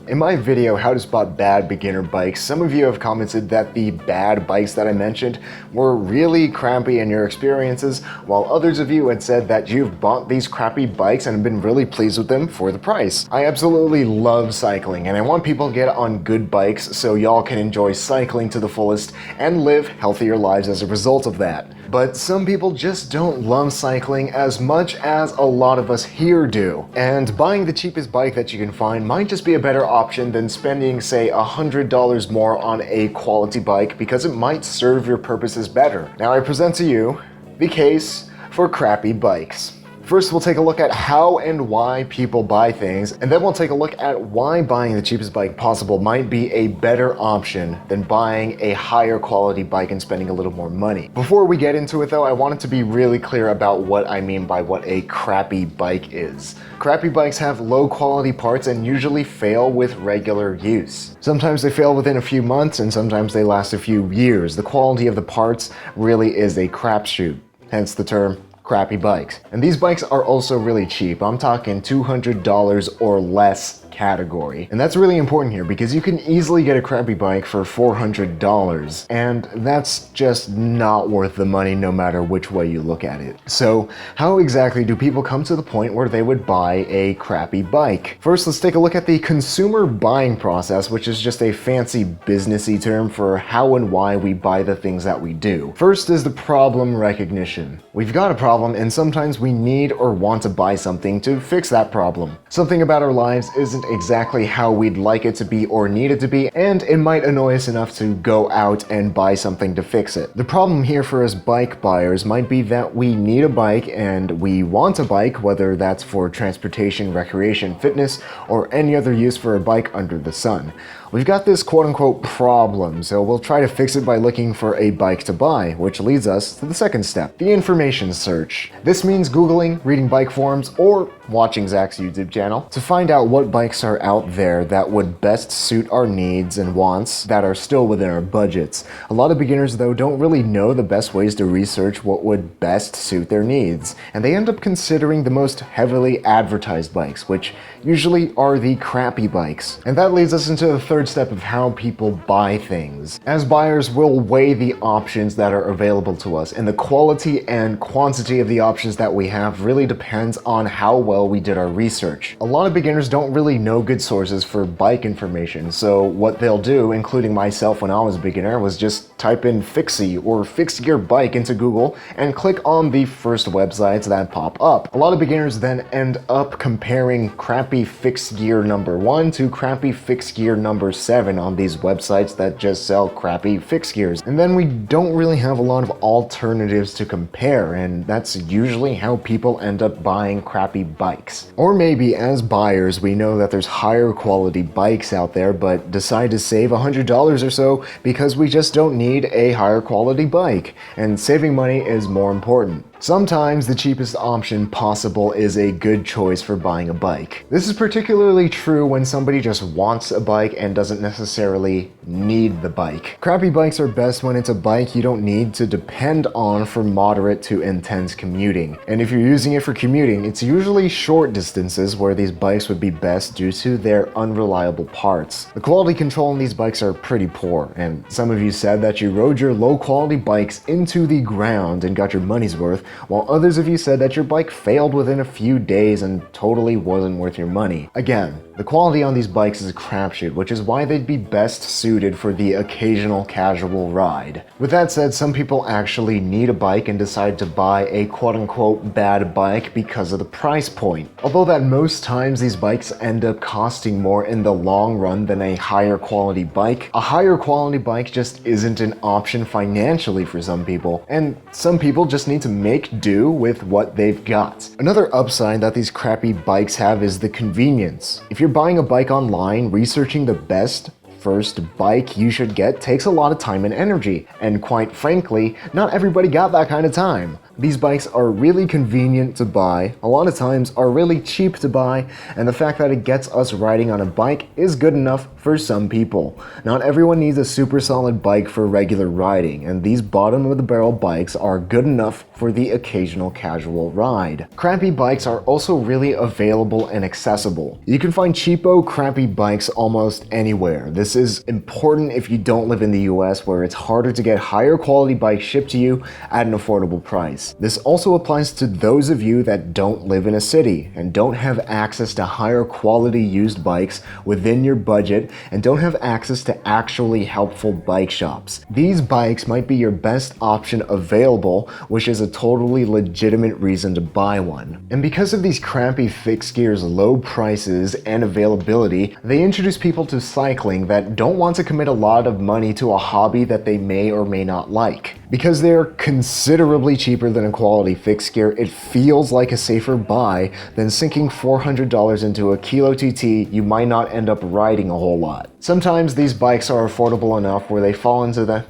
In my video, How to Spot Bad Beginner Bikes, some of you have commented that the bad bikes that I mentioned were really crappy in your experiences, while others of you had said that you've bought these crappy bikes and have been really pleased with them for the price. I absolutely love cycling, and I want people to get on good bikes so y'all can enjoy cycling to the fullest and live healthier lives as a result of that. But some people just don't love cycling as much as a lot of us here do. And buying the cheapest bike that you can find might just be a better option than spending, say, $100 more on a quality bike because it might serve your purposes better. Now I present to you the case for crappy bikes. First, we'll take a look at how and why people buy things, and then we'll take a look at why buying the cheapest bike possible might be a better option than buying a higher quality bike and spending a little more money. Before we get into it though, I wanted to be really clear about what I mean by what a crappy bike is. Crappy bikes have low quality parts and usually fail with regular use. Sometimes they fail within a few months and sometimes they last a few years. The quality of the parts really is a crapshoot, hence the term crappy bikes. And these bikes are also really cheap. I'm talking $200 or less category. And that's really important here because you can easily get a crappy bike for $400, and that's just not worth the money no matter which way you look at it. So how exactly do people come to the point where they would buy a crappy bike? First, let's take a look at the consumer buying process, which is just a fancy businessy term for how and why we buy the things that we do. First is the problem recognition. We've got a problem and sometimes we need or want to buy something to fix that problem. Something about our lives isn't exactly how we'd like it to be or need it to be, and it might annoy us enough to go out and buy something to fix it. The problem here for us bike buyers might be that we need a bike and we want a bike, whether that's for transportation, recreation, fitness, or any other use for a bike under the sun. We've got this quote-unquote problem, so we'll try to fix it by looking for a bike to buy, which leads us to the second step, the information search. This means Googling, reading bike forums, or watching Zach's YouTube channel to find out what bikes are out there that would best suit our needs and wants that are still within our budgets. A lot of beginners, though, don't really know the best ways to research what would best suit their needs, and they end up considering the most heavily advertised bikes, which usually are the crappy bikes. And that leads us into the third step of how people buy things. As buyers, we'll weigh the options that are available to us, and the quality and quantity of the options that we have really depends on how well we did our research. A lot of beginners don't really know good sources for bike information, so what they'll do, including myself when I was a beginner, was just type in Fixie or Fix Gear Bike into Google and click on the first websites that pop up. A lot of beginners then end up comparing crappy Fix Gear number 1 to crappy Fix Gear number 7 on these websites that just sell crappy fix gears. And then we don't really have a lot of alternatives to compare, and that's usually how people end up buying crappy bikes. Or maybe as buyers, we know that there's higher quality bikes out there, but decide to save $100 or so because we just don't need a higher quality bike, and saving money is more important. Sometimes the cheapest option possible is a good choice for buying a bike. This is particularly true when somebody just wants a bike and doesn't necessarily need the bike. Crappy bikes are best when it's a bike you don't need to depend on for moderate to intense commuting. And if you're using it for commuting, it's usually short distances where these bikes would be best due to their unreliable parts. The quality control on these bikes are pretty poor, and some of you said that you rode your low quality bikes into the ground and got your money's worth, while others of you said that your bike failed within a few days and totally wasn't worth your money. Again, the quality on these bikes is a crapshoot, which is why they'd be best suited for the occasional casual ride. With that said, some people actually need a bike and decide to buy a quote-unquote bad bike because of the price point. Although that most times these bikes end up costing more in the long run than a higher quality bike, a higher quality bike just isn't an option financially for some people, and some people just need to make do with what they've got. Another upside that these crappy bikes have is the convenience. If you're buying a bike online, researching the best first bike you should get takes a lot of time and energy, and quite frankly, not everybody got that kind of time. These bikes are really convenient to buy, a lot of times are really cheap to buy, and the fact that it gets us riding on a bike is good enough for some people. Not everyone needs a super solid bike for regular riding, and these bottom-of-the-barrel bikes are good enough for the occasional casual ride. Crappy bikes are also really available and accessible. You can find cheapo, crappy bikes almost anywhere. This is important if you don't live in the US, where it's harder to get higher quality bikes shipped to you at an affordable price. This also applies to those of you that don't live in a city and don't have access to higher quality used bikes within your budget and don't have access to actually helpful bike shops. These bikes might be your best option available, which is a totally legitimate reason to buy one. And because of these crappy fixed gears' low prices and availability, they introduce people to cycling that don't want to commit a lot of money to a hobby that they may or may not like. Because they're considerably cheaper than a quality fixed gear, it feels like a safer buy than sinking $400 into a Kilo TT you might not end up riding a whole lot. Sometimes these bikes are affordable enough where they fall into the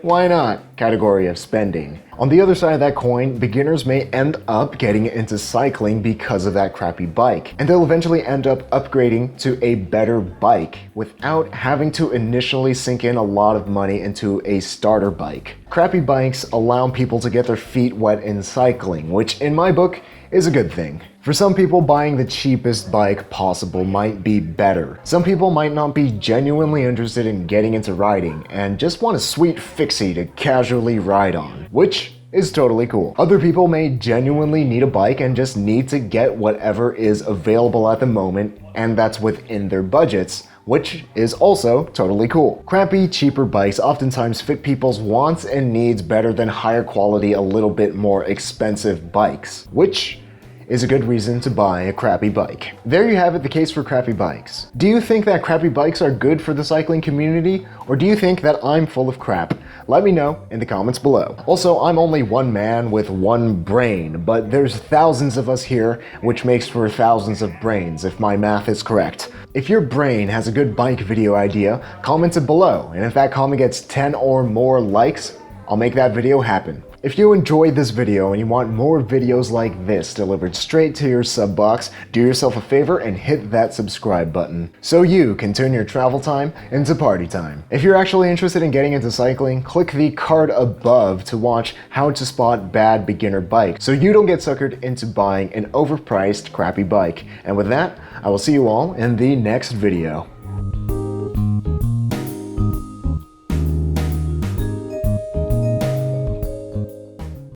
why not category of spending. On the other side of that coin, beginners may end up getting into cycling because of that crappy bike, and they'll eventually end up upgrading to a better bike without having to initially sink in a lot of money into a starter bike. Crappy bikes allow people to get their feet wet in cycling, which in my book is a good thing. For some people, buying the cheapest bike possible might be better. Some people might not be genuinely interested in getting into riding and just want a sweet fixie to casually ride on, which is totally cool. Other people may genuinely need a bike and just need to get whatever is available at the moment, and that's within their budgets, which is also totally cool. Crappy, cheaper bikes oftentimes fit people's wants and needs better than higher quality, a little bit more expensive bikes, which is a good reason to buy a crappy bike. There you have it, the case for crappy bikes. Do you think that crappy bikes are good for the cycling community, or do you think that I'm full of crap? Let me know in the comments below. Also, I'm only one man with one brain, but there's thousands of us here, which makes for thousands of brains, if my math is correct. If your brain has a good bike video idea, comment it below, and if that comment gets 10 or more likes, I'll make that video happen. If you enjoyed this video and you want more videos like this delivered straight to your sub box, do yourself a favor and hit that subscribe button so you can turn your travel time into party time. If you're actually interested in getting into cycling, click the card above to watch how to spot bad beginner bikes so you don't get suckered into buying an overpriced crappy bike. And with that, I will see you all in the next video.